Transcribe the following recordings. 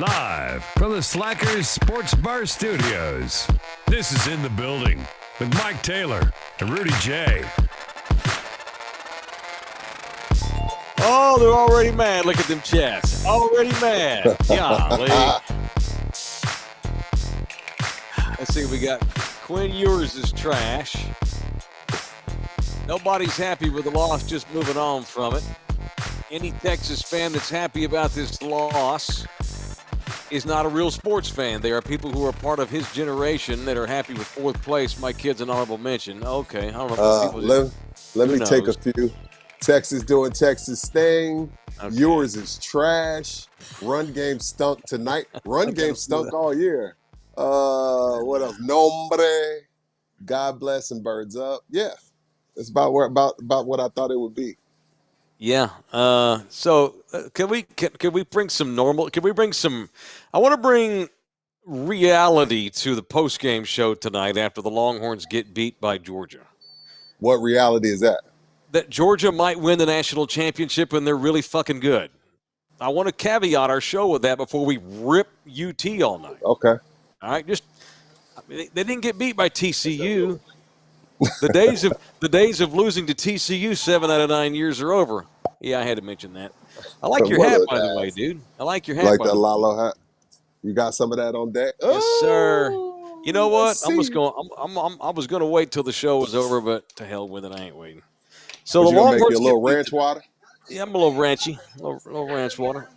Live from the Slackers Sports Bar Studios. This is In the Building with Mike Taylor and Rudy J. Oh, they're already mad. Look at them chats. Already mad. Golly. Let's see, we got Quinn Ewers is trash. Nobody's happy with the loss, just moving on from it. Any Texas fan that's happy about this loss is not a real sports fan. There are people who are part of his generation that are happy with fourth place. My kid's an honorable mention. Okay, I don't know. Let me take a few. Texas doing Texas thing. Okay. Yours is trash. Run game stunk tonight. Run game stunk all year. What else? Nombre. God bless and birds up. Yeah, it's about what I thought it would be. Yeah. So can we bring some normal? Can we bring some? I want to bring reality to the post-game show tonight after the Longhorns get beat by Georgia. What reality is that? That Georgia might win the national championship and they're really fucking good. I want to caveat our show with that before we rip UT all night. Okay. All right. They didn't get beat by TCU. The days of losing to TCU 7 out of 9 years are over. Yeah, I had to mention that. I like your hat, by the way, dude. I like your hat. Like that Lalo hat. You got some of that on deck? Yes, sir. You know what? I was going to wait till the show was over, but to hell with it. I ain't waiting. So the Longhorns make you a little ranch water. Yeah, I'm a little ranchy, a little ranch water.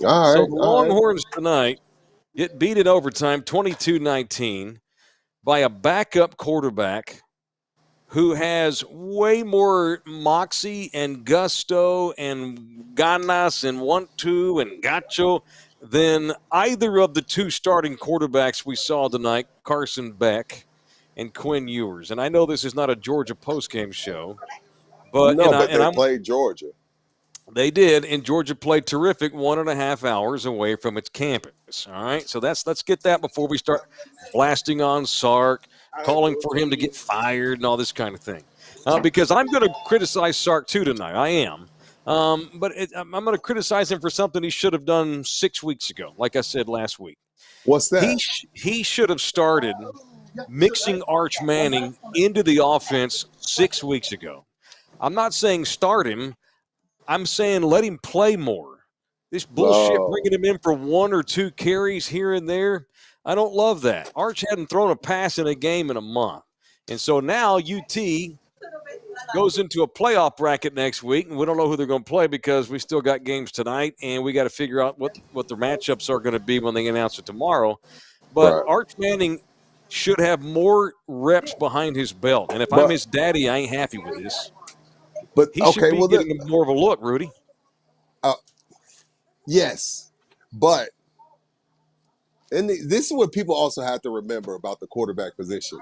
All right. So the Longhorns tonight get beat in overtime, 22-19, by a backup quarterback who has way more moxie and gusto and ganas and want-to and gacho than either of the two starting quarterbacks we saw tonight, Carson Beck and Quinn Ewers. And I know this is not a Georgia postgame show, but they played Georgia. They did, and Georgia played terrific 1.5 hours away from its campus. All right, so let's get that before we start blasting on Sark, calling for him to get fired and all this kind of thing. Because I'm going to criticize Sark too tonight. I am. But I'm going to criticize him for something he should have done 6 weeks ago, like I said last week. What's that? He should have started mixing Arch Manning into the offense 6 weeks ago. I'm not saying start him. I'm saying let him play more. This bullshit bringing him in for 1 or 2 carries here and there, I don't love that. Arch hadn't thrown a pass in a game in a month. And so now UT goes into a playoff bracket next week, and we don't know who they're going to play because we still got games tonight, and we got to figure out what their matchups are going to be when they announce it tomorrow. But Arch Manning should have more reps behind his belt. And if I'm his daddy, I ain't happy with this. But he should be getting more of a look, Rudy. Yes, but this is what people also have to remember about the quarterback position.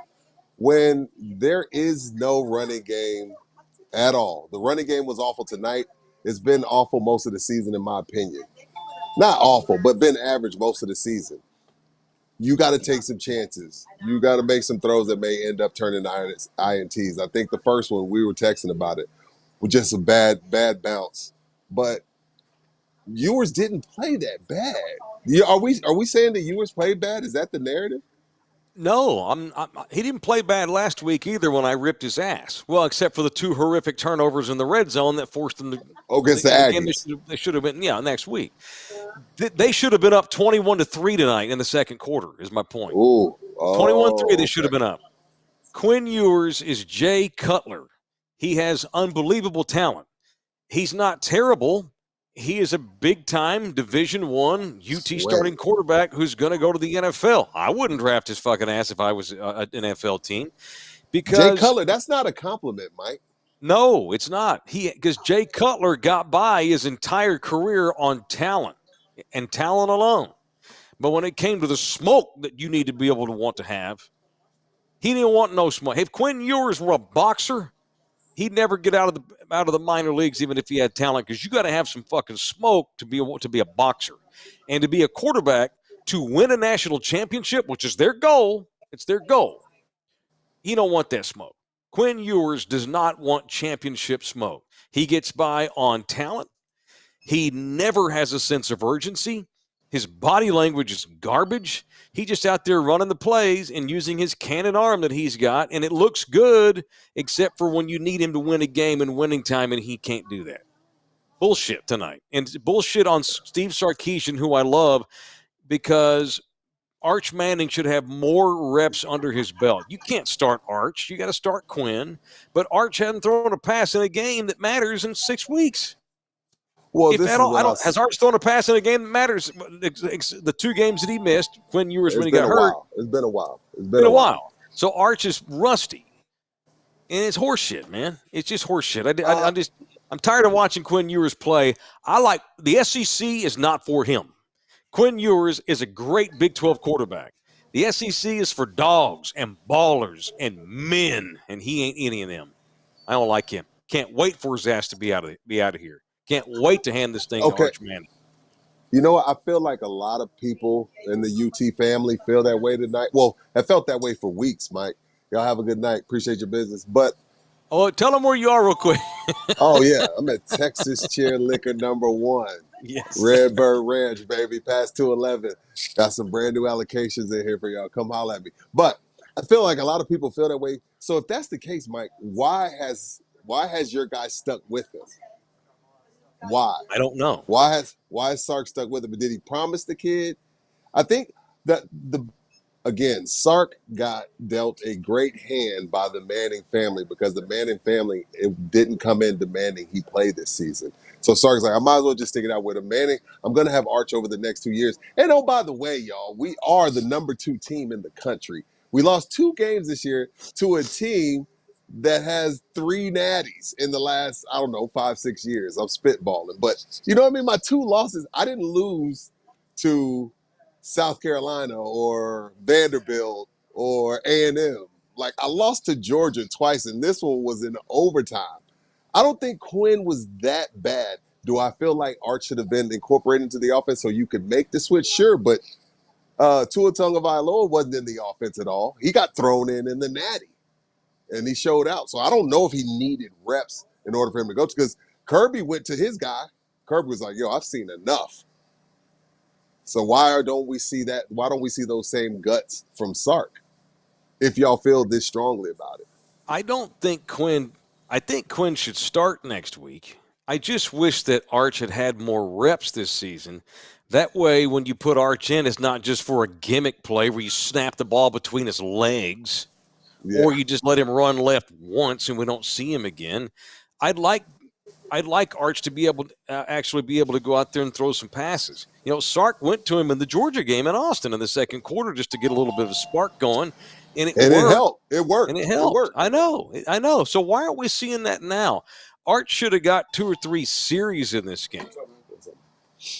When there is no running game at all, the running game was awful tonight. It's been awful most of the season, in my opinion. Not awful, but been average most of the season. You got to take some chances. You got to make some throws that may end up turning to INTs. I think the first one, we were texting about it, was just a bad bounce. But Ewers didn't play that bad. Are we saying that Ewers played bad? Is that the narrative? No, he didn't play bad last week either when I ripped his ass. Well, except for the 2 horrific turnovers in the red zone that forced them to against the Aggies. They should have been, next week. They should have been up 21-3 tonight in the second quarter, is my point. 21-3, they should have been up. Quinn Ewers is Jay Cutler. He has unbelievable talent. He's not terrible. He is a big-time Division I UT starting quarterback who's going to go to the NFL. I wouldn't draft his fucking ass if I was an NFL team. Because Jay Cutler, that's not a compliment, Mike. No, it's not. Because Jay Cutler got by his entire career on talent and talent alone. But when it came to the smoke that you need to be able to want to have, he didn't want no smoke. If Quinn Ewers were a boxer, he'd never get out of the minor leagues even if he had talent, because you got to have some fucking smoke to be a boxer. And to be a quarterback to win a national championship, which is their goal, it's their goal. You don't want that smoke. Quinn Ewers does not want championship smoke. He gets by on talent. He never has a sense of urgency. His body language is garbage. He's just out there running the plays and using his cannon arm that he's got, and it looks good, except for when you need him to win a game in winning time, and he can't do that. Bullshit tonight. And bullshit on Steve Sarkisian, who I love, because Arch Manning should have more reps under his belt. You can't start Arch. You got to start Quinn. But Arch hadn't thrown a pass in a game that matters in 6 weeks. Well, If this at is all, what has Arch thrown a pass in a game that matters? The 2 games that he missed, Quinn Ewers when he got hurt. It's been a while. It's been a while. So Arch is rusty. And it's horseshit, man. It's just horseshit. I'm tired of watching Quinn Ewers play. The SEC is not for him. Quinn Ewers is a great Big 12 quarterback. The SEC is for dogs and ballers and men, and he ain't any of them. I don't like him. Can't wait for his ass to be out of here. Can't wait to hand this thing to Arch Manning. You know what? I feel like a lot of people in the UT family feel that way tonight. Well, I felt that way for weeks, Mike. Y'all have a good night. Appreciate your business. But tell them where you are real quick. Oh, yeah. I'm at Texas Chair Liquor #1. Yes. Redbird Ranch, baby. Past 211. Got some brand new allocations in here for y'all. Come holler at me. But I feel like a lot of people feel that way. So if that's the case, Mike, why has your guy stuck with him? Why? I don't know. Why is Sark stuck with him? Did he promise the kid? I think that Sark got dealt a great hand by the Manning family because the Manning family didn't come in demanding he play this season. So Sark's like, I might as well just stick it out with him. Manning, I'm going to have Arch over the next 2 years. And oh, by the way, y'all, we are the #2 team in the country. We lost 2 games this year to a team that has 3 natties in the last, 5-6 years. I'm spitballing. But you know what I mean? My 2 losses, I didn't lose to South Carolina or Vanderbilt or A&M. Like, I lost to Georgia twice, and this one was in overtime. I don't think Quinn was that bad. Do I feel like Arch should have been incorporated into the offense so you could make the switch? Sure, but Tua Tagovailoa wasn't in the offense at all. He got thrown in the natty, and he showed out. So I don't know if he needed reps in order for him to go to, because Kirby went to his guy. Kirby was like, yo, I've seen enough. So why don't we see that? Why don't we see those same guts from Sark if y'all feel this strongly about it? I think Quinn should start next week. I just wish that Arch had more reps this season. That way, when you put Arch in, it's not just for a gimmick play where you snap the ball between his legs or you just let him run left once and we don't see him again. I'd like Arch to be able to actually be able to go out there and throw some passes. You know, Sark went to him in the Georgia game in Austin in the second quarter just to get a little bit of a spark going. And it helped. It worked. And it helped. It worked. I know. So why aren't we seeing that now? Arch should have got 2 or 3 series in this game.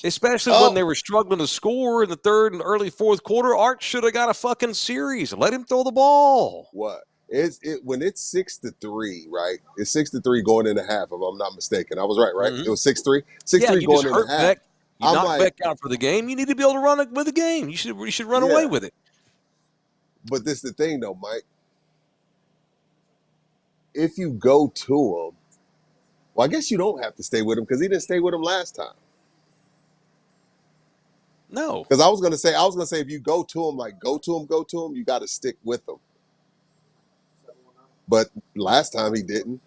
Especially when they were struggling to score in the third and early fourth quarter. Arch should have got a fucking series. Let him throw the ball. What? When it's 6-3, right? It's 6-3 going into half, if I'm not mistaken. I was right? Mm-hmm. It was 6-3? 6-3 going into half. You knock Beck out for the game. You need to be able to run with the game. You should run away with it. But this is the thing, though, Mike. If you go to him, well, I guess you don't have to stay with him because he didn't stay with him last time. No. Because I was gonna say, if you go to him, you got to stick with him. But last time he didn't.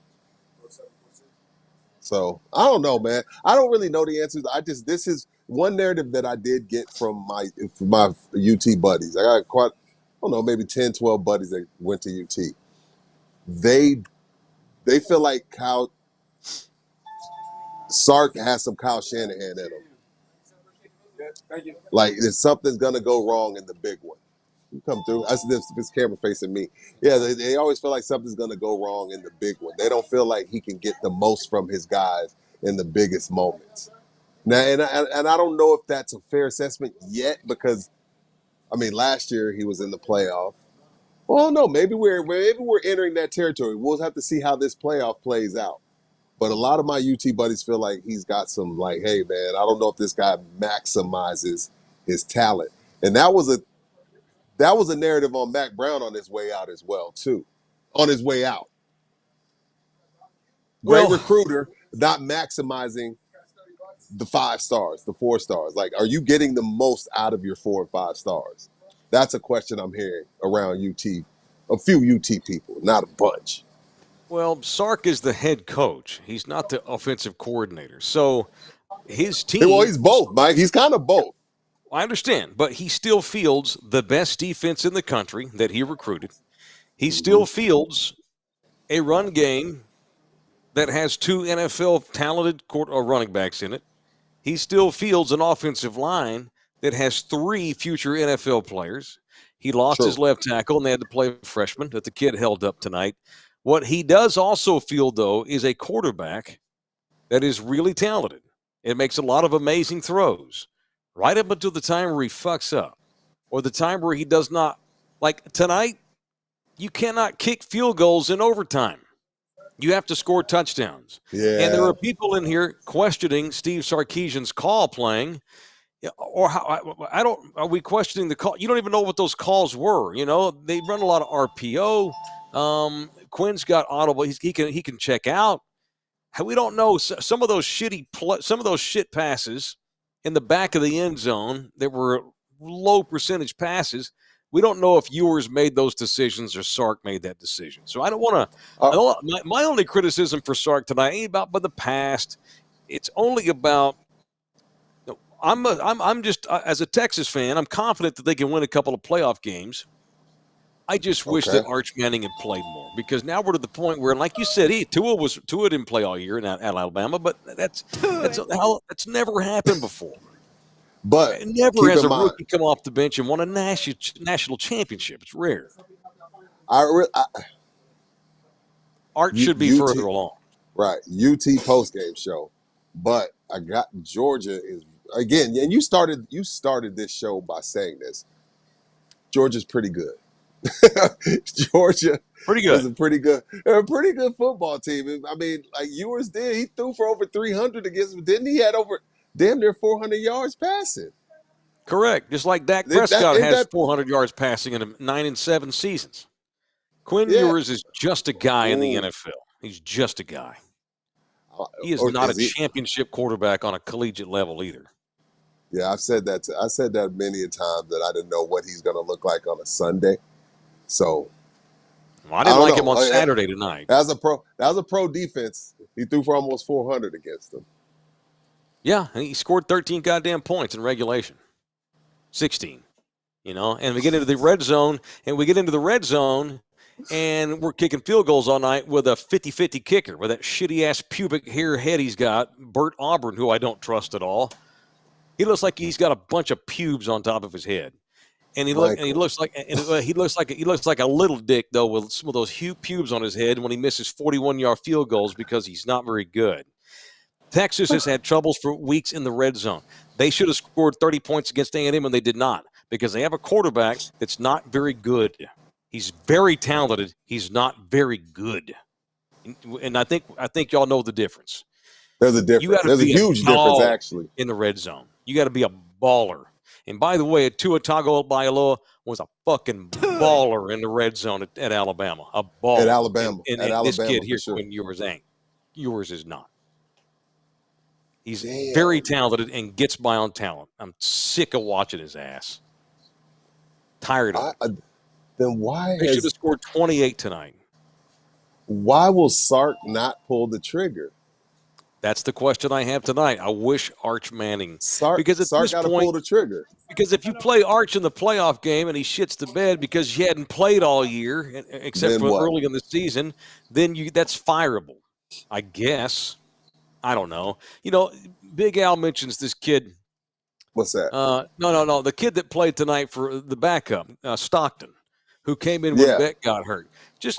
So I don't know, man. I don't really know the answers. This is one narrative that I did get from my UT buddies. I got maybe 10, 12 buddies that went to UT. They feel like Sark has some Kyle Shanahan in him. Like, if something's going to go wrong in the big one. You come through. I see this camera facing me. Yeah, they always feel like something's going to go wrong in the big one. They don't feel like he can get the most from his guys in the biggest moments. Now, and I don't know if that's a fair assessment yet because, last year he was in the playoff. Well, no, maybe we're entering that territory. We'll have to see how this playoff plays out. But a lot of my UT buddies feel like he's got some, like, hey, man, I don't know if this guy maximizes his talent. And that was a narrative on Mac Brown on his way out as well, too. On his way out. Great recruiter, not maximizing the 5 stars, the 4 stars? Like, are you getting the most out of your 4 and 5 stars? That's a question I'm hearing around UT, a few UT people, not a bunch. Well, Sark is the head coach. He's not the offensive coordinator. So his Well, team, he's both, Mike. He's kind of both. I understand, but he still fields the best defense in the country that he recruited. He still fields a run game that has 2 NFL talented running backs in it. He still fields an offensive line that has 3 future NFL players. He lost True. his left tackle, and they had to play a freshman that the kid held up tonight. What he does also field, though, is a quarterback that is really talented. It makes a lot of amazing throws right up until the time where he fucks up or the time where he does not. Like tonight, you cannot kick field goals in overtime. You have to score touchdowns. Yeah. And there are people in here questioning Steve Sarkisian's call playing. Or how are we questioning the call? You don't even know what those calls were. You know, they run a lot of RPO. Quinn's got audible. He can check out. We don't know some of those shit passes in the back of the end zone that were low percentage passes. We don't know if Ewers made those decisions or Sark made that decision. So I don't want to. My only criticism for Sark tonight ain't about the past. It's only about. I'm just as a Texas fan, I'm confident that they can win a couple of playoff games. I just wish that Arch Manning had played more because now we're to the point where, like you said, Tua didn't play all year at Alabama, but that's never happened before. But it never has a rookie come off the bench and won a national championship. It's rare. Arch should be further along. Right, UT postgame show, but I got Georgia is again, and you started this show by saying this. Georgia's pretty good. Georgia is a pretty good football team. I mean, like Ewers did, he threw for over 300 against them. Didn't he? Had over damn near 400 yards passing. Correct. Just like Dak Prescott has 400 yards passing in 9-7 seasons. Quinn Ewers is just a guy in the NFL. He's just a guy. He is not a championship quarterback on a collegiate level either. Yeah, I've said that. I said that many a time that I didn't know what he's going to look like on a Sunday. So I didn't like him on Saturday tonight. That was a pro defense. He threw for almost 400 against them. Yeah, he scored 13 goddamn points in regulation. 16. You know, and we get into the red zone, and we're kicking field goals all night with a 50-50 kicker with that shitty-ass pubic hair head he's got, Bert Auburn, who I don't trust at all. He looks like he's got a bunch of pubes on top of his head. And he looks like a little dick though with some of those pubes on his head when he misses 41-yard field goals because he's not very good. Texas has had troubles for weeks in the red zone. They should have scored 30 points against A&M and they did not because they have a quarterback that's not very good. He's very talented. He's not very good. And I think y'all know the difference. There's a difference. There's a huge difference actually in the red zone. You got to be a baller. And by the way, Tua Tagovailoa was a fucking baller in the red zone at Alabama. A baller. At Alabama. And this kid here, Quinn Ewers ain't. Ewers is not. He's very talented and gets by on talent. I'm sick of watching his ass. Tired of it. Then why they should have scored 28 tonight. Why will Sark not pull the trigger? That's the question I have tonight. I wish Arch Manning. Sark got to pull the trigger. Because if you play Arch in the playoff game and he shits the bed because he hadn't played all year, except for early in the season, then that's fireable, I guess. I don't know. You know, Big Al mentions this kid. What's that? No. The kid that played tonight for the backup, Stockton, who came in when Beck got hurt. Just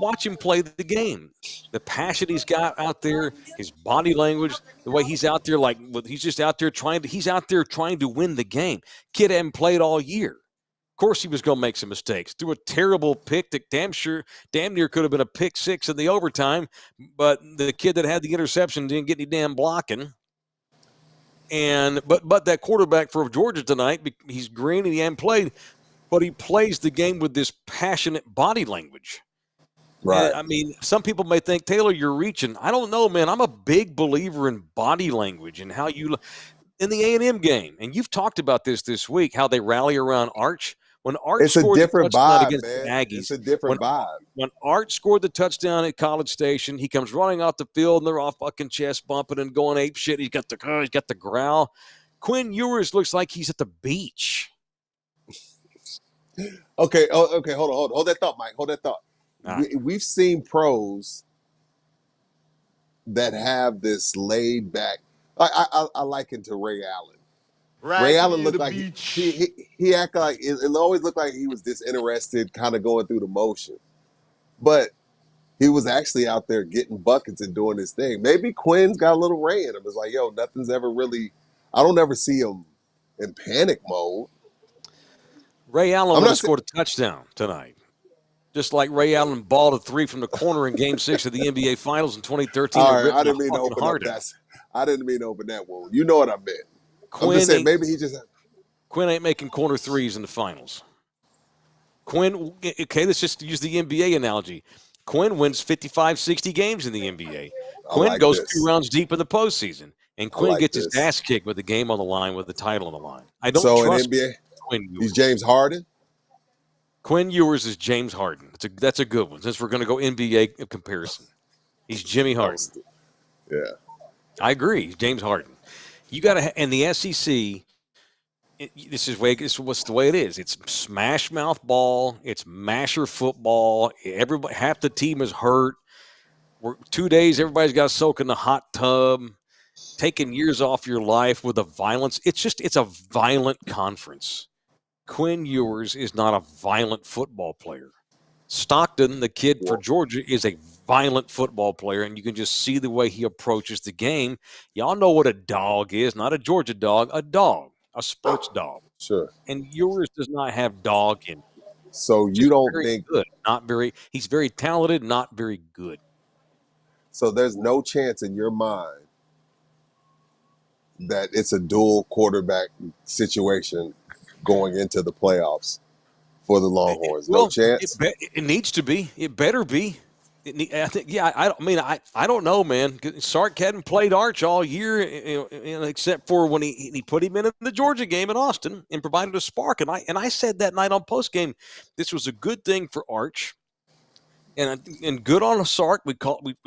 watch him play the game. The passion he's got out there, his body language, the way he's out there, he's out there trying to win the game. Kid hadn't played all year. Of course he was going to make some mistakes. Threw a terrible pick that damn near could have been a pick six in the overtime, but the kid that had the interception didn't get any damn blocking. But that quarterback for Georgia tonight, he's green and he hadn't played, but he plays the game with this passionate body language. Right. And I mean, some people may think, Taylor, you're reaching. I don't know, man. I'm a big believer in body language and how you in the A&M game. And you've talked about this week, how they rally around Arch. When Arch It's a scored the different touchdown vibe, against the man. It's Aggies, a different vibe. when Arch scored the touchdown at College Station, he comes running off the field and they're all fucking chest bumping and going ape shit. He's got the growl. Quinn Ewers looks like he's at the beach. Okay. Oh, okay. Hold that thought, Mike. Hold that thought. Ah. We've seen pros that have this laid back. I liken to Ray Allen. Ray Allen looked like he acted like it always looked like he was disinterested, kind of going through the motion. But he was actually out there getting buckets and doing his thing. Maybe Quinn's got a little Ray in him. It's like, yo, nothing's ever really. I don't ever see him in panic mode. Ray Allen would have scored a touchdown tonight. Just like Ray Allen balled a three from the corner in Game 6 of the NBA Finals in 2013. All right, I didn't mean to open up that. I didn't mean to open that wound. You know what I meant. I'm just saying, maybe he just. Quinn ain't making corner threes in the finals. Quinn, okay, let's just use the NBA analogy. Quinn wins 55, 60 games in the NBA. Quinn goes 2 rounds deep in the postseason. And Quinn gets his ass kicked with the game on the line, with the title on the line. I don't trust in NBA, Quinn Ewers. He's James Harden? Quinn Ewers is James Harden. That's a good one, since we're going to go NBA comparison. He's Jimmy Harden. Yeah. I agree. He's James Harden. You got to, and the SEC, this is what's the way it is. It's smash mouth ball. It's masher football. Everybody, half the team is hurt. 2 days, everybody's got to soak in the hot tub, taking years off your life with the violence. It's a violent conference. Quinn Ewers is not a violent football player. Stockton, the kid for Georgia, is a violent football player, and you can just see the way he approaches the game. Y'all know what a dog is, not a Georgia dog, a sports dog. Sure. And Ewers does not have dog in him. So you don't think good, he's very talented, not very good. So there's no chance in your mind that it's a dual quarterback situation going into the playoffs for the Longhorns. No chance. It needs to be. It better be. I think. Yeah. I don't know, man. Sark hadn't played Arch all year, except for when he put him in the Georgia game in Austin and provided a spark. And I said that night on postgame, this was a good thing for Arch. And good on Sark. We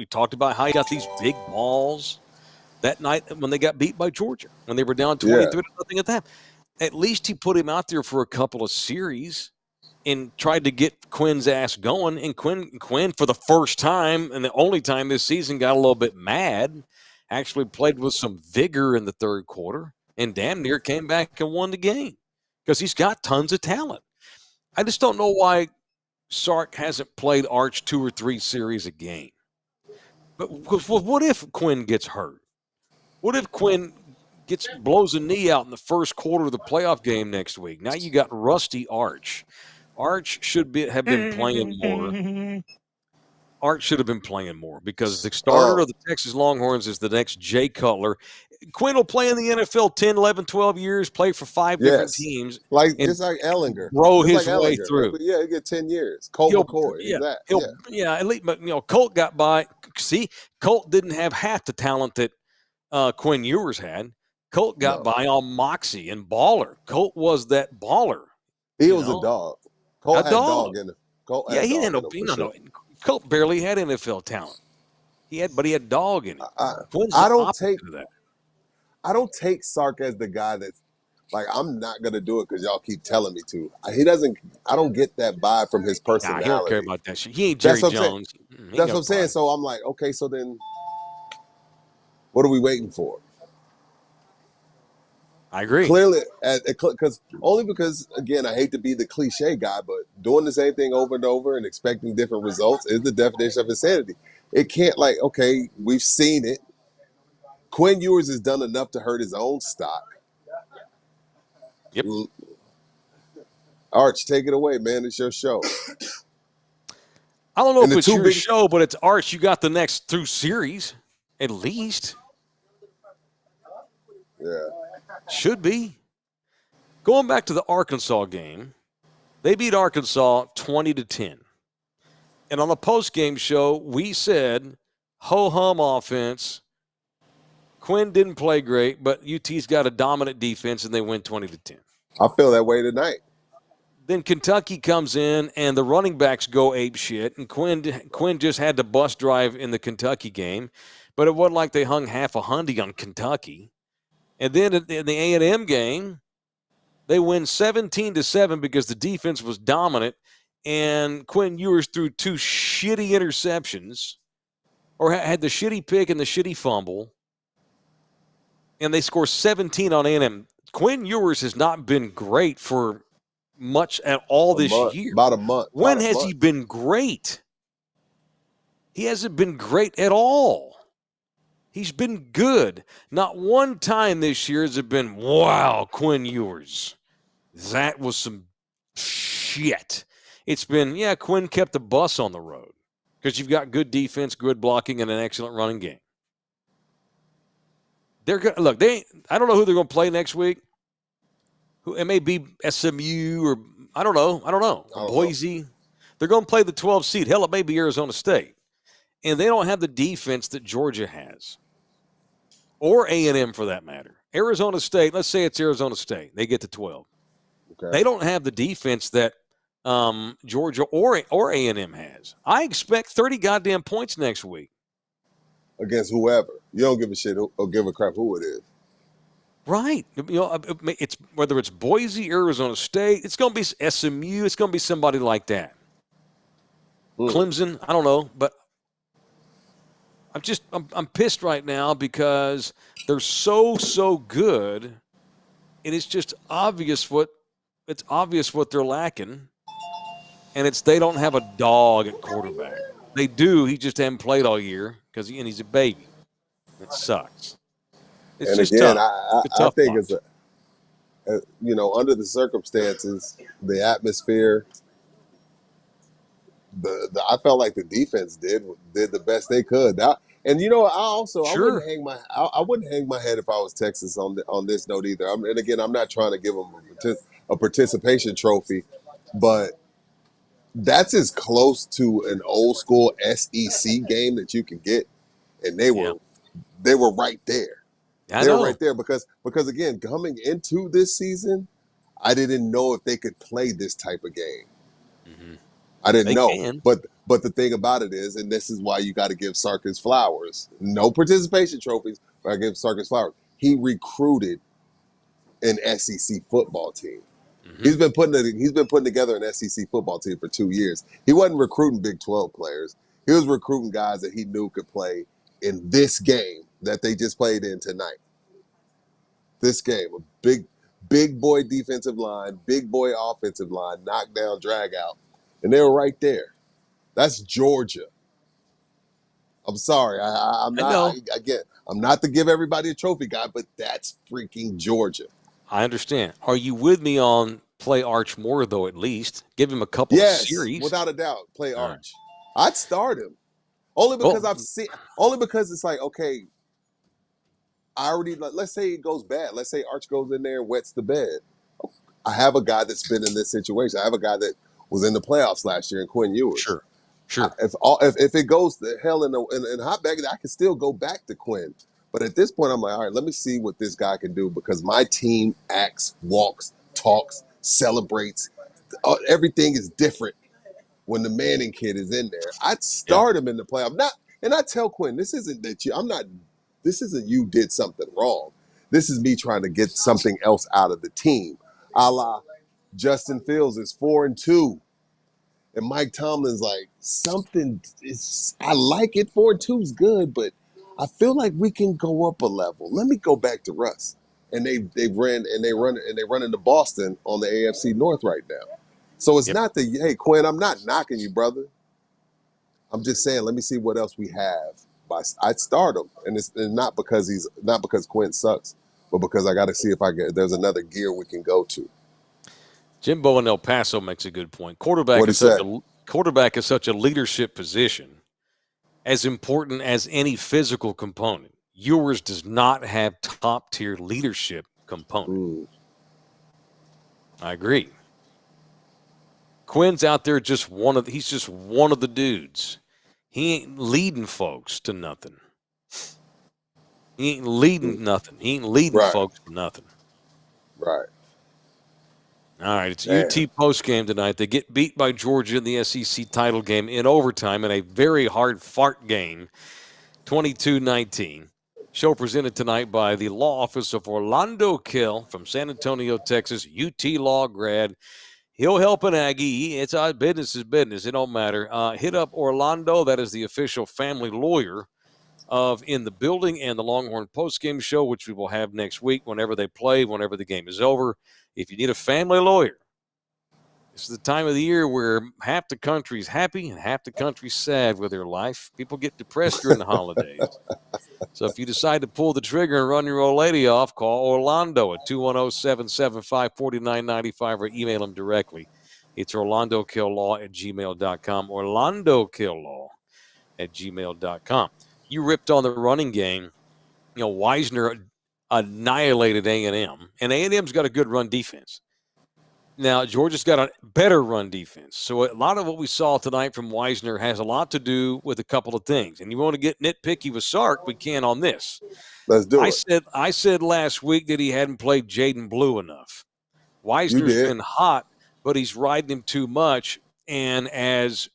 talked about how he got these big balls that night when they got beat by Georgia, when they were down 23-0 at that. At least he put him out there for a couple of series and tried to get Quinn's ass going. And Quinn, for the first time and the only time this season, got a little bit mad, actually played with some vigor in the third quarter, and damn near came back and won the game because he's got tons of talent. I just don't know why Sark hasn't played Arch 2 or 3 series a game. But what if Quinn gets hurt? What if Quinn blows a knee out in the first quarter of the playoff game next week? Now you got rusty Arch. Arch should have been playing more. Arch should have been playing more because the starter of the Texas Longhorns is the next Jay Cutler. Quinn will play in the NFL 10, 11, 12 years, play for 5 different teams. Just like Ellinger. Grow his way through. Yeah, he get 10 years. Colt McCoy. At least, but Colt got by. See, Colt didn't have half the talent that Quinn Ewers had. Colt got by on moxie and baller. Colt was that baller. He was a dog. Colt had dog in him. He didn't. Colt barely had NFL talent. But he had dog in him. I don't take Sark as the guy that's like, I'm not gonna do it because y'all keep telling me to. He doesn't. I don't get that vibe from his personality. He don't care about that shit. He ain't Jerry Jones. That's what I'm saying. So I'm like, okay, so then, what are we waiting for? I agree. Clearly, because again, I hate to be the cliche guy, but doing the same thing over and over and expecting different results is the definition of insanity. It can't, okay, we've seen it. Quinn Ewers has done enough to hurt his own stock. Yep. Arch, take it away, man. It's your show. I don't know if it's your show, but it's Arch. You got the next 2 series, at least. Yeah. Should be. Going back to the Arkansas game, they beat Arkansas 20-10. And on the post-game show, we said, ho-hum offense. Quinn didn't play great, but UT's got a dominant defense, and they win 20-10. I feel that way tonight. Then Kentucky comes in, and the running backs go ape shit, and Quinn just had to bus drive in the Kentucky game, but it wasn't like they hung half a hundy on Kentucky. And then in the A&M game, they win 17-7 because the defense was dominant, and Quinn Ewers threw 2 shitty interceptions, or had the shitty pick and the shitty fumble, and they score 17 on A&M. Quinn Ewers has not been great for much at all this year. About a month. When has he been great? He hasn't been great at all. He's been good. Not one time this year has it been, wow, Quinn Ewers. That was some shit. It's been, yeah, Quinn kept the bus on the road because you've got good defense, good blocking, and an excellent running game. They're going to look. I don't know who they're going to play next week. It may be SMU or I don't know. Boise. They're going to play the 12 seed. Hell, it may be Arizona State, and they don't have the defense that Georgia has, or A&M for that matter. Arizona State. Let's say it's Arizona State. They get to 12. Okay. They don't have the defense that Georgia or A&M has. I expect 30 goddamn points next week against whoever. You don't give a shit or give a crap who it is. Right. It's whether it's Boise, Arizona State, it's going to be SMU, it's going to be somebody like that. Clemson, I don't know, but I'm pissed right now because they're so good, and it's just obvious what they're lacking, and they don't have a dog at quarterback. They do. He just hasn't played all year because he's a baby. It sucks. It's and just again, tough. I think it's under the circumstances, the atmosphere, I felt like the defense did the best they could. I wouldn't hang my head if I was Texas on this note either. And again, I'm not trying to give them a participation trophy, but that's as close to an old school SEC game that you can get, and they were right there. They were right there because again, coming into this season, I didn't know if they could play this type of game. Mm-hmm. I didn't know. But the thing about it is, and this is why you got to give Sark his flowers. No participation trophies, but I give Sark his flowers. He recruited an SEC football team. Mm-hmm. He's been putting together an SEC football team for 2 years. He wasn't recruiting Big 12 players. He was recruiting guys that he knew could play in this game that they just played in tonight. This game, a big boy defensive line, big boy offensive line, knockdown, drag out, and they were right there. That's Georgia. I'm sorry, I'm not. I'm not to give everybody a trophy guy, but that's freaking Georgia. I understand. Are you with me on play Arch more though? At least give him a couple of series. Yes, without a doubt, play Arch. I'd start him only because only because it's like, okay, I already, let's say it goes bad. Let's say Arch goes in there and wets the bed. I have a guy that's been in this situation. I have a guy that was in the playoffs last year in Quinn Ewers. Sure. If it goes to hell in hot bag, I can still go back to Quinn. But at this point, I'm like, all right, let me see what this guy can do because my team acts, walks, talks, celebrates. Everything is different when the Manning kid is in there. I'd start him in the playoff. And I tell Quinn, this isn't you did something wrong. This is me trying to get something else out of the team. A la Justin Fields is 4-2. And Mike Tomlin's like, I like it. 4-2 is good, but I feel like we can go up a level. Let me go back to Russ. And they run into Boston on the AFC North right now. So it's not hey, Quinn, I'm not knocking you, brother. I'm just saying, let me see what else we have. I'd start him, and it's not because Quinn sucks, but because I got to see if there's another gear we can go to. Jimbo in El Paso makes a good point. Quarterback is such a leadership position, as important as any physical component. Ewers does not have top tier leadership component. I agree. Quinn's out there he's just one of the dudes. He ain't leading folks to nothing. He ain't leading nothing. He ain't leading folks to nothing. Right. All right, it's UT postgame tonight. They get beat by Georgia in the SEC title game in overtime in a very hard fart game, 22-19. Show presented tonight by the law office of Orlando Kell from San Antonio, Texas, UT law grad. He'll help an Aggie. It's business is business. It don't matter. Hit up Orlando. That is the official family lawyer of In the Building and the Longhorn Postgame Show, which we will have next week whenever they play, whenever the game is over. If you need a family lawyer, this is the time of the year where half the country's happy and half the country's sad with their life. People get depressed during the holidays. So if you decide to pull the trigger and run your old lady off, call Orlando at 210-775-4995 or email him directly. It's orlandokilllaw@gmail.com, orlandokilllaw@gmail.com. You ripped on the running game. You know, Wisner annihilated A&M, and A&M's got a good run defense. Now, Georgia's got a better run defense. So a lot of what we saw tonight from Wisner has a lot to do with a couple of things. And you want to get nitpicky with Sark, we can on this. Let's do it. I said last week that he hadn't played Jaden Blue enough. Wisner's been hot, but he's riding him too much. And as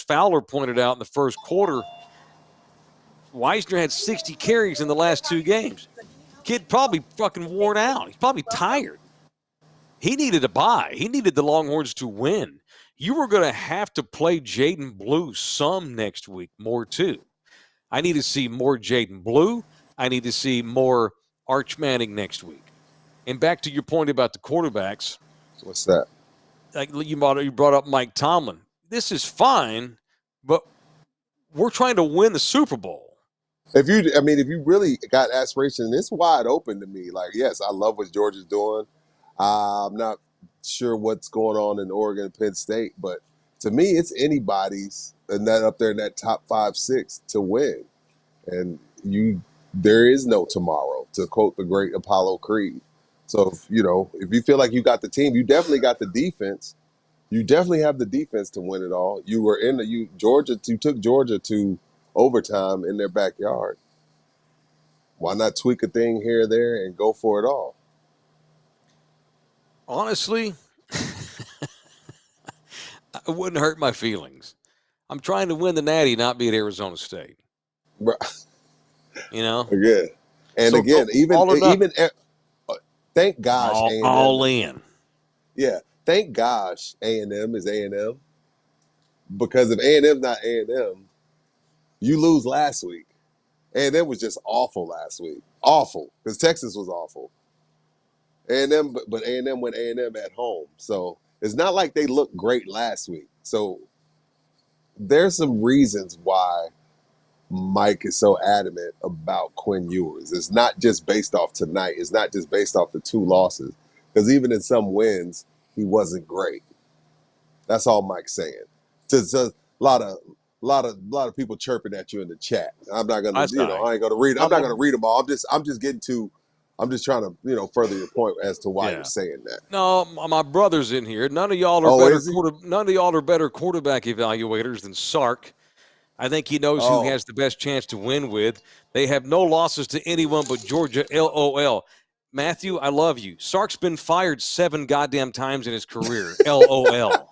Fowler pointed out in the first quarter, Wisner had 60 carries in the last 2 games. Kid probably fucking worn out. He's probably tired. He needed a bye. He needed the Longhorns to win. You were going to have to play Jaden Blue some next week, more too. I need to see more Jaden Blue. I need to see more Arch Manning next week. And back to your point about the quarterbacks. What's that? Like you brought up Mike Tomlin. This is fine, but we're trying to win the Super Bowl. If you really got aspirations, it's wide open to me. Like, yes, I love what Georgia's doing. I'm not sure what's going on in Oregon and Penn State, but to me, it's anybody's and that up there in that top 5, 6 to win. And there is no tomorrow, to quote the great Apollo Creed. So if you feel like you got the team, you definitely got the defense. You definitely have the defense to win it all. You took Georgia to overtime in their backyard. Why not tweak a thing here or there and go for it all? Honestly, it wouldn't hurt my feelings. I'm trying to win the Natty, not be at Arizona State. You know? Again. And so again, thank gosh A&M. All in. Yeah. Thank gosh A&M is A&M. Because if A&M's not A&M, you lose last week. A&M was just awful last week. Awful. Because Texas was awful. A&M, but A&M went A&M at home. So it's not like they looked great last week. So there's some reasons why Mike is so adamant about Quinn Ewers. It's not just based off tonight. It's not just based off the 2 losses. Because even in some wins, he wasn't great. That's all Mike's saying. Just a lot of people chirping at you in the chat. I'm not gonna, I ain't gonna read. I'm not gonna read them all. I'm just trying to, further your point as to why you're saying that. No, my brother's in here. None of y'all are better quarterback evaluators than Sark. I think he knows who has the best chance to win with. They have no losses to anyone but Georgia. LOL. Matthew, I love you. Sark's been fired 7 goddamn times in his career. LOL.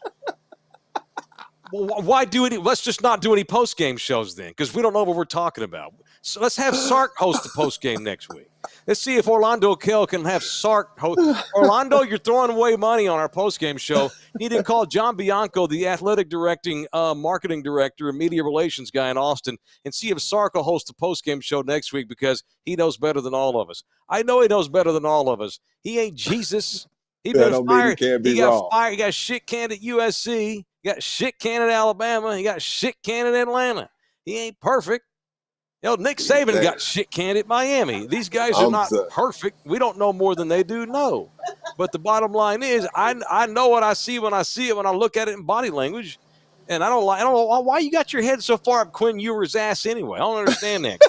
Well, why do any? Let's just not do any post-game shows then, because we don't know what we're talking about. So let's have Sark host the post-game next week. Let's see if Orlando Kell can have Sark host. Orlando, you're throwing away money on our post-game show. You need to call John Bianco, the athletic marketing director and media relations guy in Austin, and see if Sark will host the post-game show next week, because he knows better than all of us. I know he knows better than all of us. He ain't Jesus. He been fired. He got fired. He got shit canned at USC. He got shit canned at Alabama. He got shit canned at Atlanta. He ain't perfect. Nick Saban got shit canned at Miami. These guys are not perfect. We don't know more than they do know. But the bottom line is, I know what I see when I see it, when I look at it in body language. And I don't know why you got your head so far up Quinn Ewers' ass anyway. I don't understand that.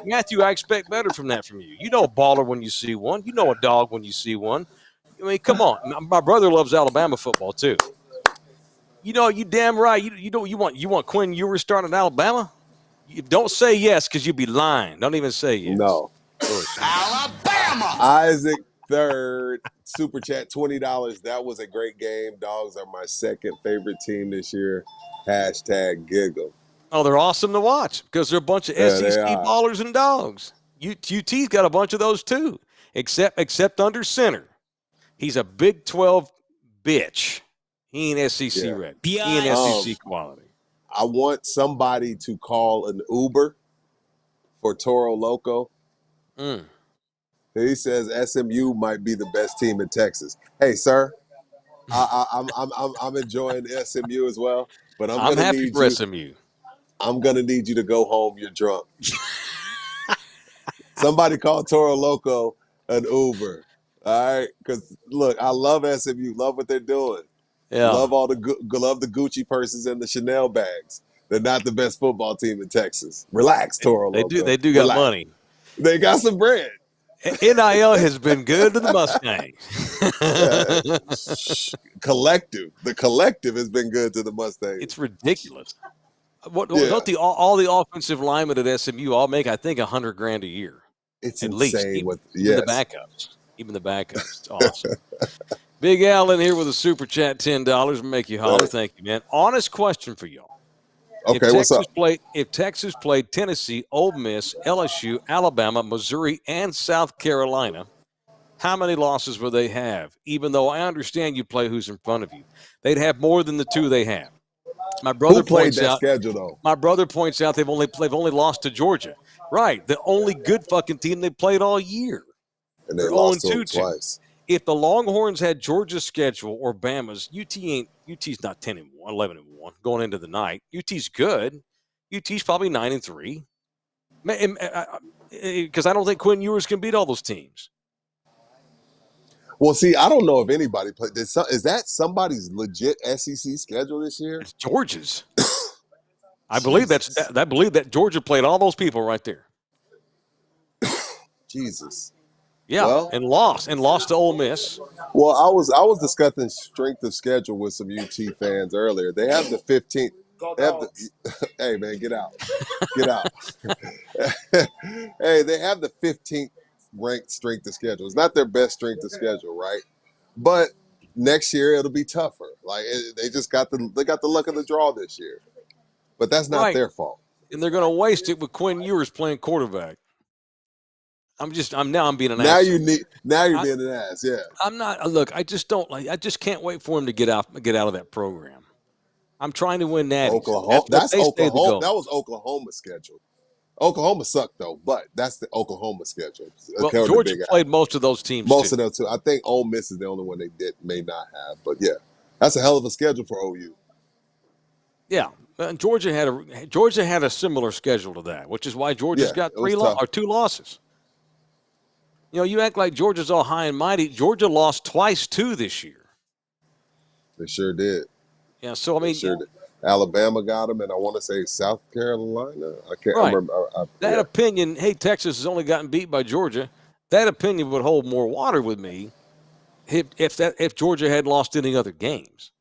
Matthew, I expect better from you. You know a baller when you see one. You know a dog when you see one. I mean, come on. My brother loves Alabama football too. You know, you damn right. You want Quinn Ewers starting at Alabama? You don't say yes because you'd be lying. Don't even say yes. No. Bullshit. Alabama. Isaac third super chat $20. That was a great game. Dogs are my second favorite team this year. Hashtag giggle. Oh, they're awesome to watch because they're a bunch of Yeah, they SEC are. ballers and dogs. UT's got a bunch of those too, except under center. He's a Big 12 bitch. He ain't SEC Yeah. ready. He ain't SEC quality. I want somebody to call an Uber for Toro Loco. Mm. He says SMU might be the best team in Texas. Hey, sir, I'm enjoying SMU as well, but I'm I'm gonna happy need for you. SMU. I'm gonna need you to go home. You're drunk. Somebody call Toro Loco an Uber. All right, because look, I love SMU. Love what they're doing. Yeah. Love all the love the Gucci purses and the Chanel bags. They're not the best football team in Texas. Relax, Toro Loco. They do got Relax. money. They got some bread. NIL has been good to the Mustangs. Collective. The collective has been good to the Mustangs. It's ridiculous. Yeah. Don't all the offensive linemen at SMU all make, I think, $100,000 a year? It's at insane. least. With Even the backups. Even the backups. It's awesome. Big Al in here with a super chat, $10. Make you holler. Thank you, man. Honest question for y'all. Okay, what's up? If Texas played Tennessee, Ole Miss, LSU, Alabama, Missouri, and South Carolina, how many losses would they have? Even though I understand you play who's in front of you, they'd have more than the two they have. My brother Who played points that out. schedule though? My brother points out they've only lost to Georgia. Right, the only good fucking team they played all year. And they They're lost to 0-2 them twice. If the Longhorns had Georgia's schedule or Bama's, UT's not 10-1, 11-1 going into the night. UT's good. UT's probably 9-3. Because I don't think Quinn Ewers can beat all those teams. Well, see, I don't know if anybody played. Is that somebody's legit SEC schedule this year? It's Georgia's. I believe that Georgia played all those people right there. Jesus. Yeah, Well, and lost to Ole Miss. Well, I was discussing strength of schedule with some UT fans earlier. They have the 15th. Hey man, get out. Get out. Hey, they have the 15th ranked strength of schedule. It's not their best strength of schedule, right? But next year it'll be tougher. Like they got the luck of the draw this year. But that's not their fault. And they're going to waste it with Quinn Ewers playing quarterback. I'm being an now ass. Now you're being an ass, yeah. I'm not. Look, I just can't wait for him to get out of that program. I'm trying to win natties. Oklahoma. That's Oklahoma. That was Oklahoma's schedule. Oklahoma sucked though, but that's the Oklahoma schedule. Well, Georgia played most of those teams. Most of them too. I think Ole Miss is the only one they may not have, but yeah, that's a hell of a schedule for OU. Yeah, and Georgia had a similar schedule to that, which is why Georgia's got 2 losses. You know, you act like Georgia's all high and mighty. Georgia lost twice too this year. They sure did. Yeah, so I mean, Alabama got them, and I want to say South Carolina. I can't remember. That opinion, hey, Texas has only gotten beat by Georgia. That opinion would hold more water with me if Georgia had lost any other games.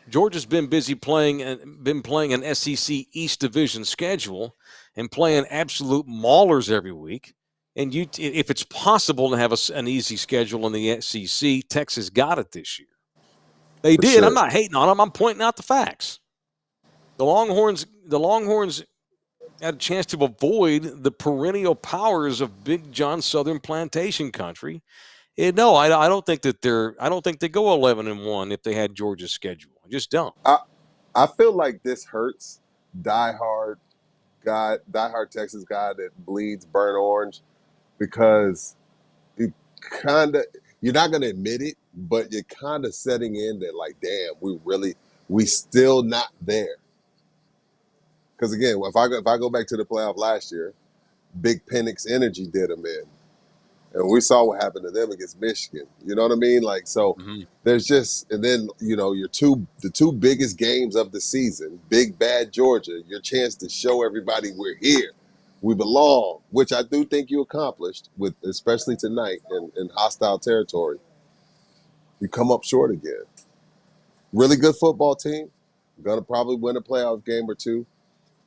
Georgia's been busy playing an SEC East Division schedule and playing absolute maulers every week. And if it's possible to have an easy schedule in the SEC, Texas got it this year. They did. Sure. I'm not hating on them. I'm pointing out the facts. The Longhorns had a chance to avoid the perennial powers of Big John Southern Plantation Country. And no, I don't think that I don't think they go 11-1 if they had Georgia's schedule. I just don't. I feel like this hurts diehard Texas guy that bleeds burnt orange, because you're not going to admit it, but you're kind of setting in that, like, damn, we still not there. Because again, if I go back to the playoff last year, Big Penix Energy did them in, and we saw what happened to them against Michigan. You know what I mean? Like, so there's just, and then the two biggest games of the season, Big Bad Georgia, your chance to show everybody we're here. We belong, which I do think you accomplished, with especially tonight in hostile territory. You come up short again. Really good football team. Going to probably win a playoff game or two.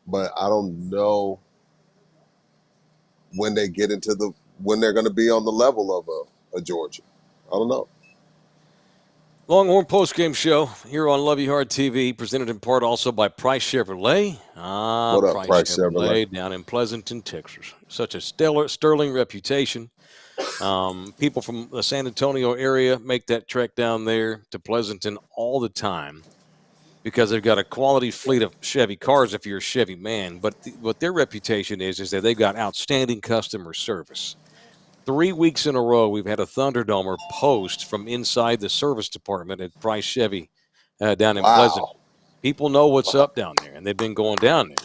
But I don't know when they get into when they're going to be on the level of a Georgia. I don't know. Longhorn Postgame Show here on Love You Hard TV, presented in part also by Price Chevrolet. What up, Price Chevrolet? Down in Pleasanton, Texas. Such a sterling reputation. People from the San Antonio area make that trek down there to Pleasanton all the time because they've got a quality fleet of Chevy cars if you're a Chevy man. But what their reputation is that they've got outstanding customer service. 3 weeks in a row, we've had a Thunderdomer post from inside the service department at Price Chevy down in Pleasanton. People know what's up down there, and they've been going down there,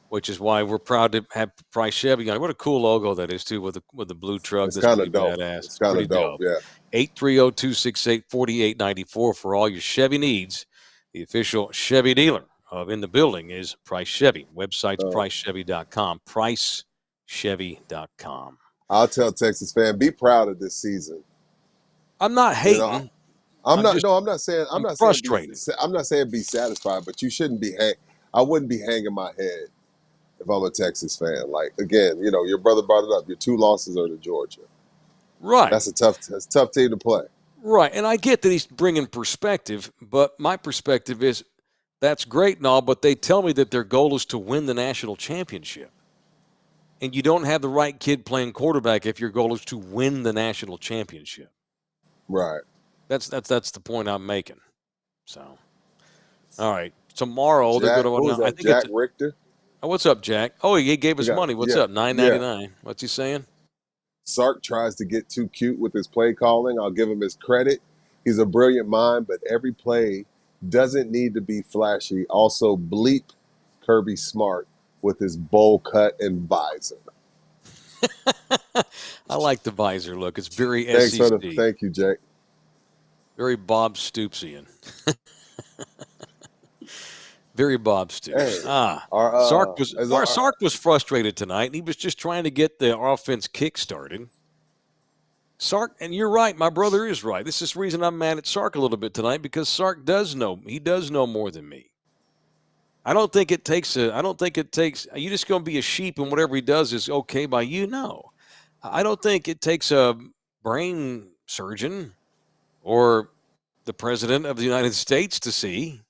which is why we're proud to have Price Chevy on. What a cool logo that is, too, with the blue truck. It's kind of dope. Badass. It's kind of dope, yeah. 830-268-4894 for all your Chevy needs. The official Chevy dealer of In the Building is Price Chevy. Website's pricechevy.com. Pricechevy.com. I'll tell Texas fan, be proud of this season. I'm not hating. I'm not saying frustrated. I'm not saying be satisfied, but you shouldn't be. I wouldn't be hanging my head if I'm a Texas fan. Like again, your brother brought it up. Your 2 losses are to Georgia. Right. That's a tough team to play. Right, and I get that he's bringing perspective, but my perspective is that's great and all, but they tell me that their goal is to win the national championship. And you don't have the right kid playing quarterback if your goal is to win the national championship. Right. That's the point I'm making. So, all right. Tomorrow Jack, they're going to. I think Jack Richter. Oh, what's up, Jack? Oh, he gave us money. What's up? $9.99. What's he saying? Sark tries to get too cute with his play calling. I'll give him his credit. He's a brilliant mind, but every play doesn't need to be flashy. Also, bleep Kirby Smart with his bowl cut and visor. I like the visor look. It's very Thanks SEC. Thank you, Jake. Very Bob Stoopsian. Very Bob Stoops. Hey, Sark was frustrated tonight, and he was just trying to get the offense kick-started. Sark, and you're right, my brother is right. This is the reason I'm mad at Sark a little bit tonight, because Sark does know. He does know more than me. I don't think it takes you're just going to be a sheep and whatever he does is okay by you. No. I don't think it takes a brain surgeon or the president of the United States to see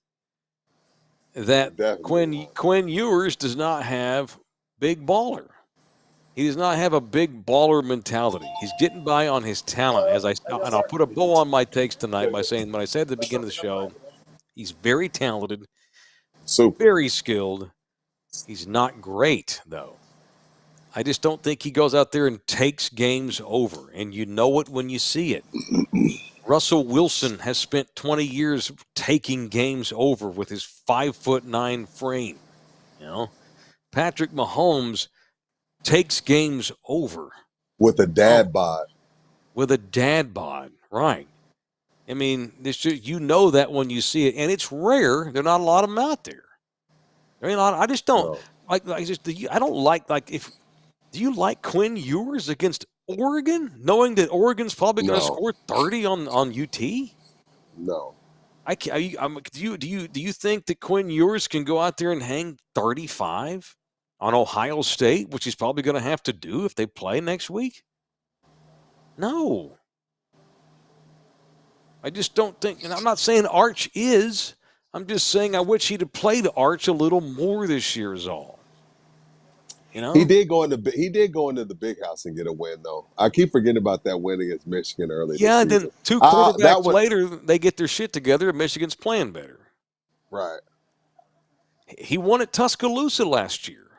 that Quinn Ewers does not have big baller. He does not have a big baller mentality. He's getting by on his talent. And I'll put a bow on my takes tonight by saying, when I said at the beginning of the show, he's very talented. Very skilled. He's not great, though. I just don't think he goes out there and takes games over, and you know it when you see it. Russell Wilson has spent 20 years taking games over with his 5'9" frame. Patrick Mahomes takes games over with a dad bod. With a dad bod, right? I mean, you know that when you see it, and it's rare. There are not a lot of them out there. I just don't like. I don't like if. Do you like Quinn Ewers against Oregon, knowing that Oregon's probably going to score 30 on UT? No. Do you think that Quinn Ewers can go out there and hang 35 on Ohio State, which he's probably going to have to do if they play next week? No. I just don't think, and I'm not saying Arch is. I'm just saying I wish he'd have played Arch a little more this year is all. He did go into the big house and get a win, though. I keep forgetting about that win against Michigan early. Yeah, and then 2 quarterbacks later, they get their shit together, and Michigan's playing better. Right. He won at Tuscaloosa last year.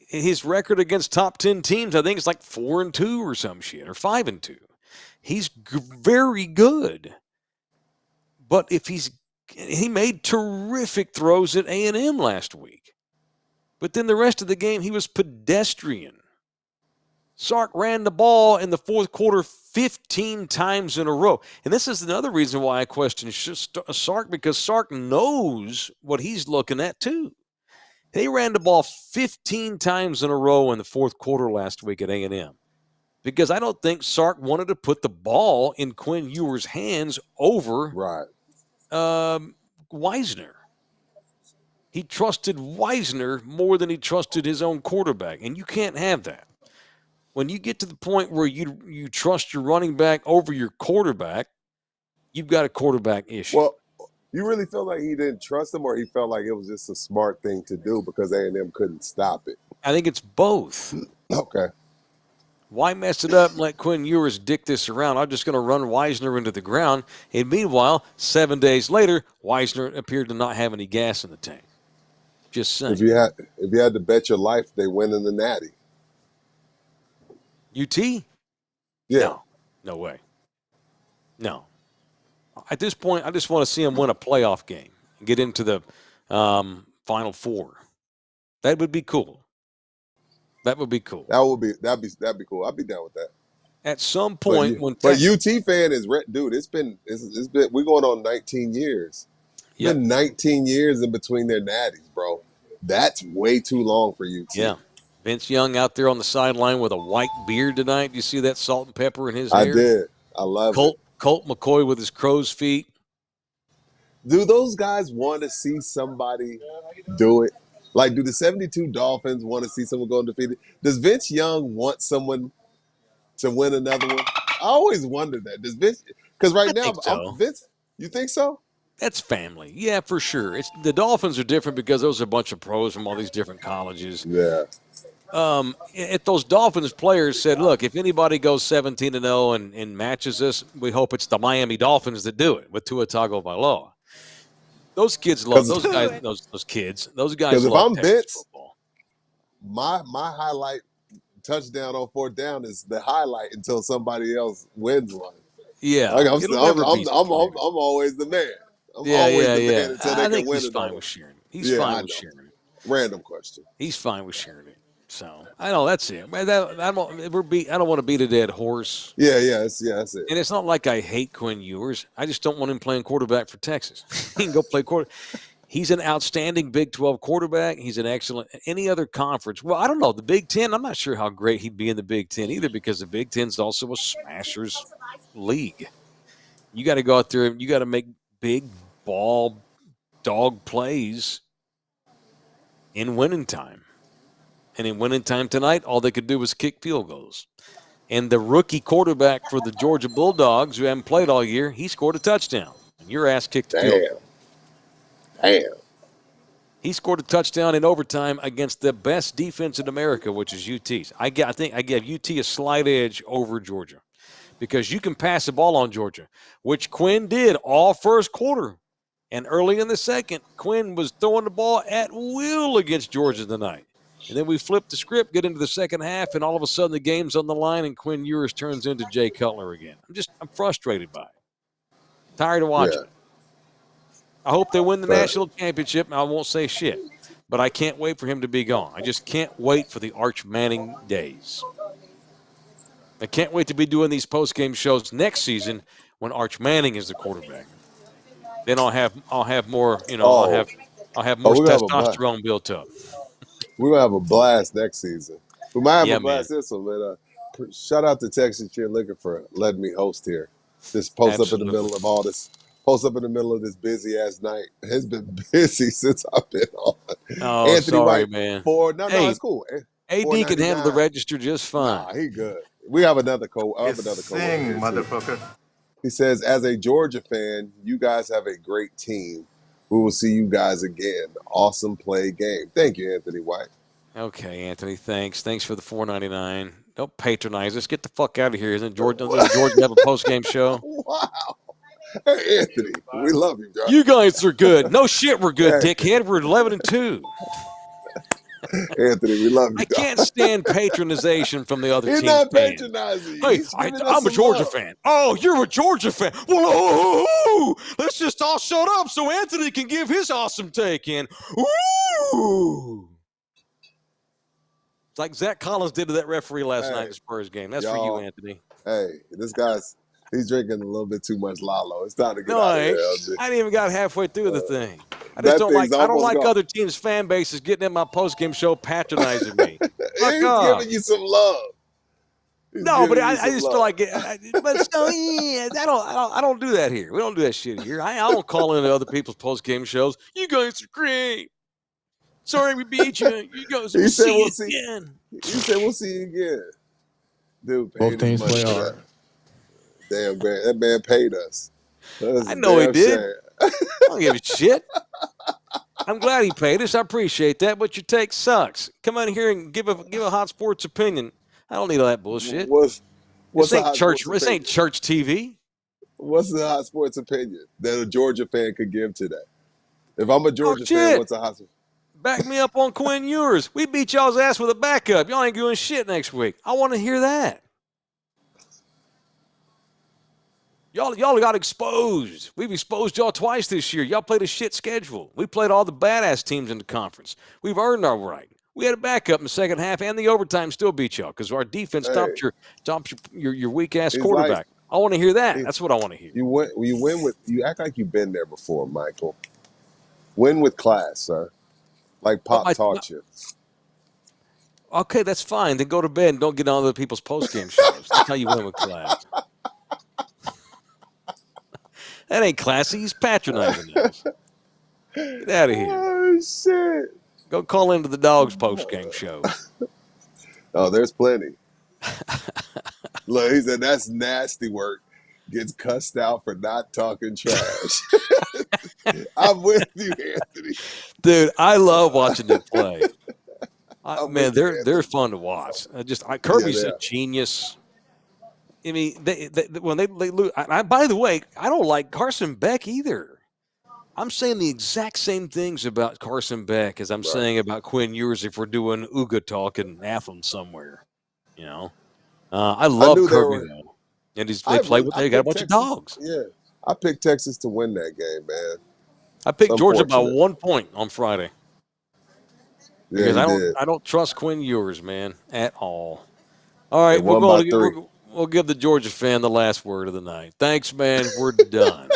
His record against top 10 teams, I think it's like 4-2 or some shit, or 5-2. He's very good. But he made terrific throws at A&M last week. But then the rest of the game, he was pedestrian. Sark ran the ball in the fourth quarter 15 times in a row. And this is another reason why I question Sark, because Sark knows what he's looking at too. They ran the ball 15 times in a row in the fourth quarter last week at A&M. because I don't think Sark wanted to put the ball in Quinn Ewers' hands over Wisner. He trusted Wisner more than he trusted his own quarterback, and you can't have that. When you get to the point where you trust your running back over your quarterback, you've got a quarterback issue. Well, you really feel like he didn't trust him, or he felt like it was just a smart thing to do because A&M couldn't stop it? I think it's both. Okay. Why mess it up and let Quinn Ewers dick this around? I'm just going to run Wisner into the ground. And meanwhile, 7 days later, Wisner appeared to not have any gas in the tank. Just saying. If you had to bet your life, they win in the Natty. UT? Yeah. No way. No. At this point, I just want to see him win a playoff game and get into the Final Four. That would be cool. That'd be cool. That'd be cool. I'd be down with that. At some point, but UT fan is dude. It's been we're going on 19 years. It's been 19 years in between their natties, bro. That's way too long for UT. Yeah. Vince Young out there on the sideline with a white beard tonight. You see that salt and pepper in his hair? I did. I love it. Colt McCoy with his crow's feet. Do those guys want to see somebody do it? Like, do the 72 Dolphins want to see someone go undefeated? Does Vince Young want someone to win another one? I always wonder that. Does Vince? Because right now, Vince, you think so? That's family. Yeah, for sure. The Dolphins are different because those are a bunch of pros from all these different colleges. Yeah. If those Dolphins players said, look, if anybody goes 17-0 and matches us, we hope it's the Miami Dolphins that do it with Tua Tagovailoa. Those kids love those guys. Those kids. Those guys. Because if love I'm Vince, football. my highlight touchdown on 4th down is the highlight until somebody else wins one. Yeah, like I'm always the man. I'm always the man until they can win he's it. Fine with sharing. He's fine with sharing it. Random question. He's fine with sharing it. So I know that's it. I don't want to beat a dead horse. Yeah, that's it. And it's not like I hate Quinn Ewers. I just don't want him playing quarterback for Texas. He can go play quarterback. He's an outstanding Big 12 quarterback. He's an excellent any other conference. Well, I don't know. The Big 10, I'm not sure how great he'd be in the Big 10 either because the Big 10 is also a smashers league. You got to go out there and you got to make big ball dog plays in winning time. And in winning time tonight, all they could do was kick field goals. And the rookie quarterback for the Georgia Bulldogs, who haven't played all year, he scored a touchdown. And your ass kicked the field goal. Damn. He scored a touchdown in overtime against the best defense in America, which is UT's. I think I give UT a slight edge over Georgia because you can pass the ball on Georgia, which Quinn did all first quarter. And early in the second, Quinn was throwing the ball at will against Georgia tonight. And then we flip the script, get into the second half, and all of a sudden the game's on the line, and Quinn Ewers turns into Jay Cutler again. I'm frustrated by it. Tired of watching it. I hope they win the national championship, and I won't say shit. But I can't wait for him to be gone. I just can't wait for the Arch Manning days. I can't wait to be doing these post-game shows next season when Arch Manning is the quarterback. Then I'll have more, I'll have more testosterone built up. We're going to have a blast next season. We might have a blast this one, but shout out to Texas Cheer Liquor for letting me host here. Just post up in the middle of all this. Post up in the middle of this busy-ass night. It's been busy since I've been on. Oh, Anthony sorry, White man. It's cool. AD can handle the register just fine. Nah, he good. We have another Sing, motherfucker. He says, as a Georgia fan, you guys have a great team. We will see you guys again. Awesome play game. Thank you, Anthony White. Okay, Anthony, thanks. Thanks for the $4.99. Don't patronize us. Get the fuck out of here. Isn't Georgia have a post-game show? Wow. Hey, Anthony, we love you, guys. You guys are good. No shit, we're good, dickhead. We're 11-2. Anthony, we love you. I can't stand patronization from the other team. He's not patronizing you. Hey, I'm a Georgia fan. Oh, you're a Georgia fan. Well, let's just all shut up so Anthony can give his awesome take in. Ooh. It's like Zach Collins did to that referee last night in the Spurs game. That's for you, Anthony. Hey, this guy's he's drinking a little bit too much Lalo. It's time to get out of here, LG. I didn't even got halfway through the thing. I just don't like other teams' fan bases getting in my post-game show patronizing me. He's giving you some love. He's No, but giving you I some just love. feel like but still, yeah, I don't do that here. We don't do that shit here. I don't call into other people's post-game shows. You guys are great. Sorry we beat you. You guys will He said see we'll you see. again. He said we'll see you again. Dude Both paid his teams money play for hard. that. Damn, man. That man paid us. That's I a know he damn did. shame. I don't give a shit. I'm glad he paid us. I appreciate that, but your take sucks. Come on here and give a hot sports opinion. I don't need all that bullshit. What's This the ain't hot church. sports This ain't opinion? church TV. What's the hot sports opinion that a Georgia fan could give today? If I'm a Oh Georgia fan, shit! what's a hot sports? Back me up on Quinn Ewers. We beat y'all's ass with a backup. Y'all ain't doing shit next week. I want to hear that. Y'all got exposed. We've exposed y'all twice this year. Y'all played a shit schedule. We played all the badass teams in the conference. We've earned our right. We had a backup in the second half and the overtime still beat y'all because our defense Hey, stopped your weak ass it's like quarterback. I want to hear that. That's what I want to hear. you win with you act like you've been there before, Michael. Win with class, sir. Like Pop taught you. Okay, that's fine. Then go to bed and don't get on other people's postgame shows. That's how you win with class. That ain't classy. He's patronizing us. Get out of here. Oh shit. Go call into the Dogs postgame show. Oh, there's plenty. Look, he said that's nasty work. Gets cussed out for not talking trash. I'm with you, Anthony. Dude, I love watching them play. I'm Man, with you, they're Anthony. fun to watch. Yeah, Kirby's they a are. genius. I mean, when they lose. By the way, I don't like Carson Beck either. I'm saying the exact same things about Carson Beck as I'm Right. saying about Quinn Ewers if we're doing Ooga talk in Athens somewhere. You know, I I love knew they Kirby were. though, and they got a picked bunch of Texas. dogs. Yeah, I picked Texas to win that game, man. I It's picked Georgia by unfortunate. 1 point on Friday Yeah, because you did. I don't trust Quinn Ewers, man, at all. All They right, won by 3. we'll give the Georgia fan the last word of the night. Thanks, man. We're done.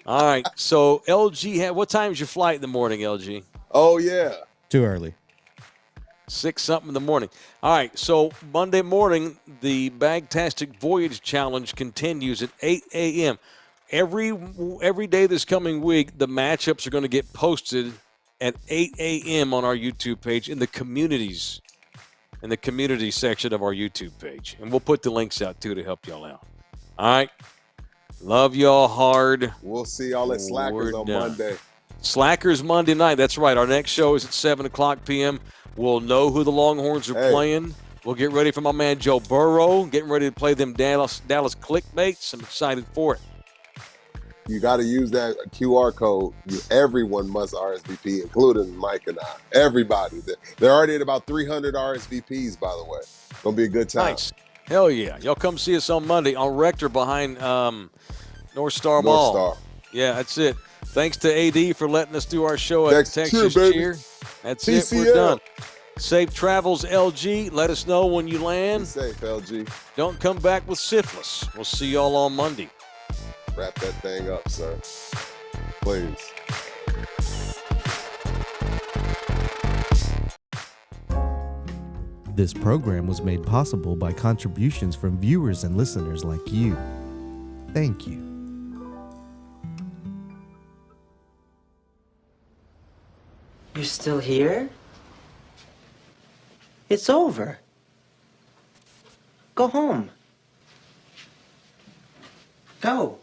All right. So LG, what time is your flight in the morning, LG? Oh yeah. Too early. 6 something in the morning. All right. So Monday morning, the Bagtastic Voyage Challenge continues at 8 a.m. Every day this coming week, the matchups are going to get posted at 8 a.m. on our YouTube page in the community section of our YouTube page. And we'll put the links out, too, to help y'all out. All right. Love y'all hard. We'll see y'all at Slackers on Monday. Slackers Monday night. That's right. Our next show is at 7 o'clock p.m. We'll know who the Longhorns are playing. We'll get ready for my man Joe Burrow. Getting ready to play them Dallas clickbaits. I'm excited for it. You got to use that QR code. Everyone must RSVP, including Mike and I. Everybody. They're already at about 300 RSVPs, by the way. Gonna be a good time. Nice. Hell yeah. Y'all come see us on Monday on Rector behind North Star Mall. North Star. Yeah, that's it. Thanks to AD for letting us do our show at Texas Texas Cheer, Cheer. That's TCL. it. We're done. Safe travels, LG. Let us know when you Be land. safe, LG. Don't come back with syphilis. We'll see y'all on Monday. Wrap that thing up, sir. Please. This program was made possible by contributions from viewers and listeners like you. Thank you. You're still here? It's over. Go home. Go.